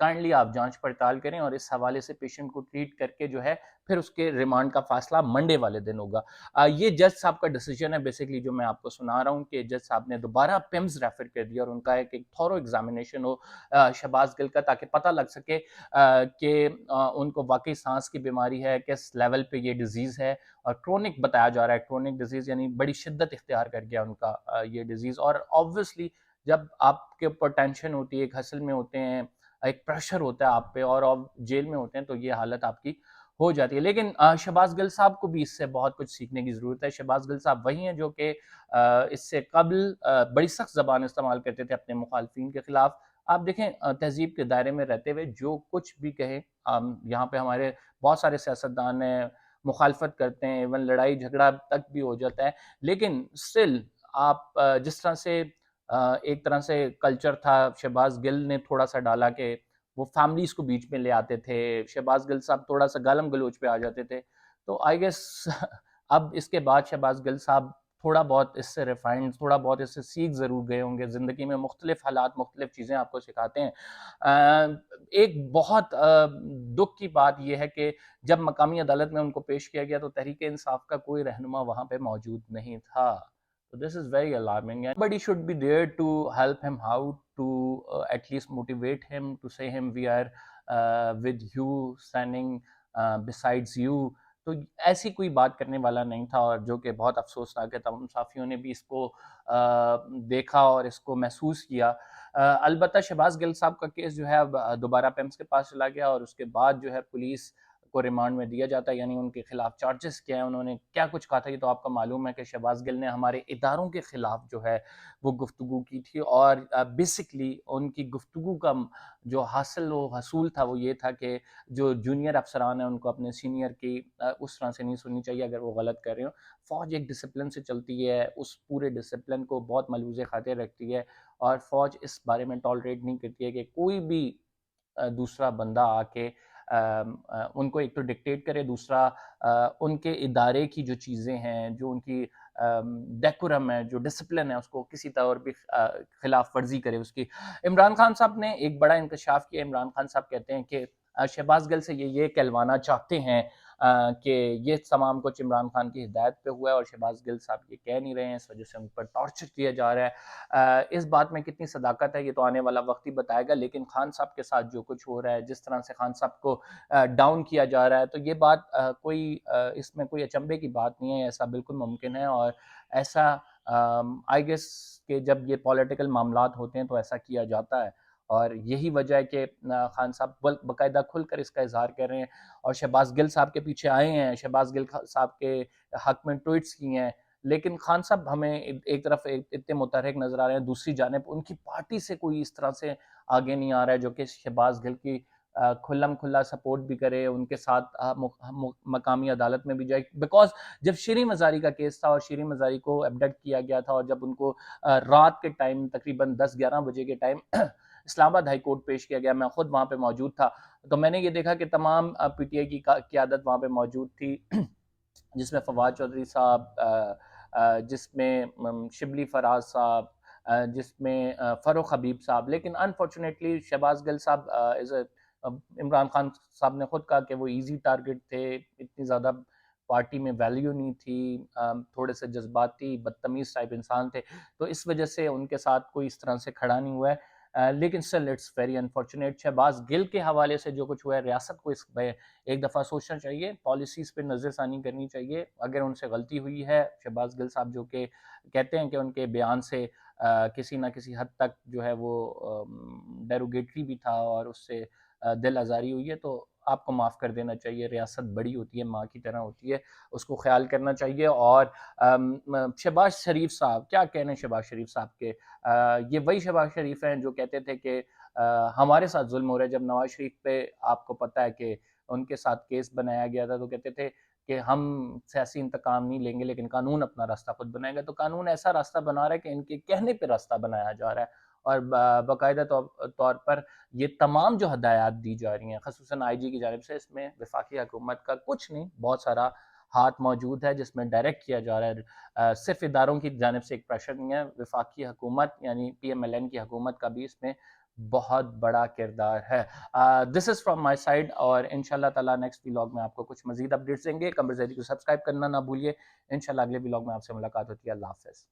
Kindly آپ جانچ پڑتال کریں اور اس حوالے سے پیشنٹ کو ٹریٹ کر کے جو ہے پھر اس کے ریمانڈ کا فاصلہ منڈے والے دن ہوگا. یہ جج صاحب کا ڈیسیجن ہے بیسکلی جو میں آپ کو سنا رہا ہوں کہ جج صاحب نے دوبارہ پیمز ریفر کر دیا اور ان کا ایک تھورو ایگزامینیشن ہو شہباز گل کا تاکہ پتہ لگ سکے کہ ان کو واقعی سانس کی بیماری ہے, کس لیول پہ یہ ڈیزیز ہے, اور کرونک بتایا جا رہا ہے, کرونک ڈیزیز یعنی بڑی شدت اختیار کر گیا ان کا یہ ڈیزیز. اور آبویسلی جب آپ کے اوپر ٹینشن ہوتی ہے, ایک ہسل میں ہوتے ہیں, ایک پریشر ہوتا ہے آپ پہ اور آپ جیل میں ہوتے ہیں, تو یہ حالت آپ کی ہو جاتی ہے. لیکن شہباز گل صاحب کو بھی اس سے بہت کچھ سیکھنے کی ضرورت ہے. شہباز گل صاحب وہی ہیں جو کہ اس سے قبل بڑی سخت زبان استعمال کرتے تھے اپنے مخالفین کے خلاف. آپ دیکھیں تہذیب کے دائرے میں رہتے ہوئے جو کچھ بھی کہیں, یہاں پہ ہمارے بہت سارے سیاستدان ہیں, مخالفت کرتے ہیں, ایون لڑائی جھگڑا تک بھی ہو جاتا ہے, لیکن اسٹل آپ جس طرح سے ایک طرح سے کلچر تھا, شہباز گل نے تھوڑا سا ڈالا کہ وہ فیملیز کو بیچ میں لے آتے تھے, شہباز گل صاحب تھوڑا سا گالم گلوچ پہ آ جاتے تھے. تو آئی گیس اب اس کے بعد شہباز گل صاحب تھوڑا بہت اس سے ریفائنڈ, تھوڑا بہت اس سے سیکھ ضرور گئے ہوں گے. زندگی میں مختلف حالات مختلف چیزیں آپ کو سکھاتے ہیں. ایک بہت دکھ کی بات یہ ہے کہ جب مقامی عدالت میں ان کو پیش کیا گیا تو تحریک انصاف کا کوئی رہنما وہاں پہ موجود نہیں تھا. So this is very alarming, and somebody should be there to help him out, to at least motivate him, to say him we are with you, standing besides you. تو ایسی کوئی بات کرنے والا نہیں تھا, اور جو کہ بہت افسوسناک ہے. تمام صحافیوں نے بھی اس کو دیکھا اور اس کو محسوس کیا. البتہ شہباز گل صاحب کا کیس جو ہے اب دوبارہ پیمز کے پاس چلا گیا, اور اس کے بعد جو ہے پولیس کو ریمانڈ میں دیا جاتا ہے. یعنی ان کے خلاف چارجز کیا ہیں, انہوں نے کیا کچھ کہا تھا, یہ تو آپ کا معلوم ہے کہ شہباز گل نے ہمارے اداروں کے خلاف جو ہے وہ گفتگو کی تھی, اور بیسکلی ان کی گفتگو کا جو حاصل و حصول تھا وہ یہ تھا کہ جو جونیئر افسران ہیں ان کو اپنے سینئر کی اس طرح سے نہیں سننی چاہیے اگر وہ غلط کر رہے ہوں. فوج ایک ڈسپلن سے چلتی ہے, اس پورے ڈسپلن کو بہت ملحوظ خاطر رکھتی ہے, اور فوج اس بارے میں ٹالریٹ نہیں کرتی ہے کہ کوئی بھی دوسرا بندہ آ کے ان کو ایک تو ڈکٹیٹ کرے, دوسرا ان کے ادارے کی جو چیزیں ہیں, جو ان کی ڈیکورم ہے, جو ڈسپلن ہے, اس کو کسی طور بھی خلاف ورزی کرے اس کی. عمران خان صاحب نے ایک بڑا انکشاف کیا. عمران خان صاحب کہتے ہیں کہ شہباز گل سے یہ کہلوانا چاہتے ہیں کہ یہ تمام کچھ عمران خان کی ہدایت پہ ہوا ہے, اور شہباز گل صاحب یہ کہہ نہیں رہے ہیں, اس وجہ سے ان پر ٹارچر کیا جا رہا ہے. اس بات میں کتنی صداقت ہے یہ تو آنے والا وقت ہی بتائے گا, لیکن خان صاحب کے ساتھ جو کچھ ہو رہا ہے, جس طرح سے خان صاحب کو ڈاؤن کیا جا رہا ہے, تو یہ بات کوئی اس میں کوئی اچنبے کی بات نہیں ہے. ایسا بالکل ممکن ہے, اور ایسا آئی گیس کہ جب یہ پولیٹیکل معاملات ہوتے ہیں تو ایسا کیا جاتا ہے, اور یہی وجہ ہے کہ خان صاحب باقاعدہ کھل کر اس کا اظہار کر رہے ہیں, اور شہباز گل صاحب کے پیچھے آئے ہیں, شہباز گل صاحب کے حق میں ٹویٹس کی ہیں. لیکن خان صاحب ہمیں ایک طرف اتنے متحرک نظر آ رہے ہیں, دوسری جانب ان کی پارٹی سے کوئی اس طرح سے آگے نہیں آ رہا ہے جو کہ شہباز گل کی کھلم کھلا سپورٹ بھی کرے, ان کے ساتھ مقامی عدالت میں بھی جائے. بیکاز جب شیریں مزاری کا کیس تھا اور شیریں مزاری کو ایبڈکٹ کیا گیا تھا, اور جب ان کو رات کے ٹائم تقریباً 10-11 بجے کے ٹائم اسلام آباد ہائی کورٹ پیش کیا گیا, میں خود وہاں پہ موجود تھا, تو میں نے یہ دیکھا کہ تمام پی ٹی آئی کی قیادت وہاں پہ موجود تھی, جس میں فواد چودھری صاحب, جس میں شبلی فراز صاحب, جس میں فروخ حبیب صاحب. لیکن انفارچونیٹلی شہباز گل صاحب عمران خان صاحب نے خود کہا کہ وہ ایزی ٹارگٹ تھے, اتنی زیادہ پارٹی میں ویلیو نہیں تھی, تھوڑے سے جذباتی بدتمیز ٹائپ انسان تھے, تو اس وجہ سے ان کے ساتھ کوئی اس طرح سے کھڑا نہیں ہوا ہے. لیکن still it's very unfortunate. Shahbaz گل کے حوالے سے جو کچھ ہوا ہے, ریاست کو اس پہ ایک دفعہ سوچنا چاہیے, پالیسیز پہ نظر ثانی کرنی چاہیے. اگر ان سے غلطی ہوئی ہے, شہباز گل صاحب جو کہ کہتے ہیں کہ ان کے بیان سے کسی نہ کسی حد تک جو ہے وہ ڈیروگیٹری بھی تھا اور اس سے دل آزاری ہوئی ہے, تو آپ کو معاف کر دینا چاہیے. ریاست بڑی ہوتی ہے, ماں کی طرح ہوتی ہے, اس کو خیال کرنا چاہیے. اور شہباز شریف صاحب, کیا کہنے شہباز شریف صاحب کے, یہ وہی شہباز شریف ہیں جو کہتے تھے کہ ہمارے ساتھ ظلم ہو رہا ہے. جب نواز شریف پہ آپ کو پتہ ہے کہ ان کے ساتھ کیس بنایا گیا تھا, تو کہتے تھے کہ ہم سیاسی انتقام نہیں لیں گے, لیکن قانون اپنا راستہ خود بنائے گا. تو قانون ایسا راستہ بنا رہا ہے کہ ان کے کہنے پہ راستہ بنایا جا رہا ہے, اور باقاعدہ طور پر یہ تمام جو ہدایات دی جا رہی ہیں, خصوصاً آئی جی کی جانب سے, اس میں وفاقی حکومت کا کچھ نہیں, بہت سارا ہاتھ موجود ہے جس میں ڈائریکٹ کیا جا رہا ہے. صرف اداروں کی جانب سے ایک پریشر نہیں ہے, وفاقی حکومت یعنی پی ایم ایل این کی حکومت کا بھی اس میں بہت بڑا کردار ہے. دس از فرام مائی سائڈ، اور ان شاء اللہ تعالیٰ نیکسٹ ولاگ میں آپ کو کچھ مزید اپڈیٹس دیں گے. قمر زہری کو سبسکرائب کرنا نہ بھولیے. ان شاء اللہ اگلے ولاگ میں آپ سے ملاقات ہوتی ہے. اللہ حافظ.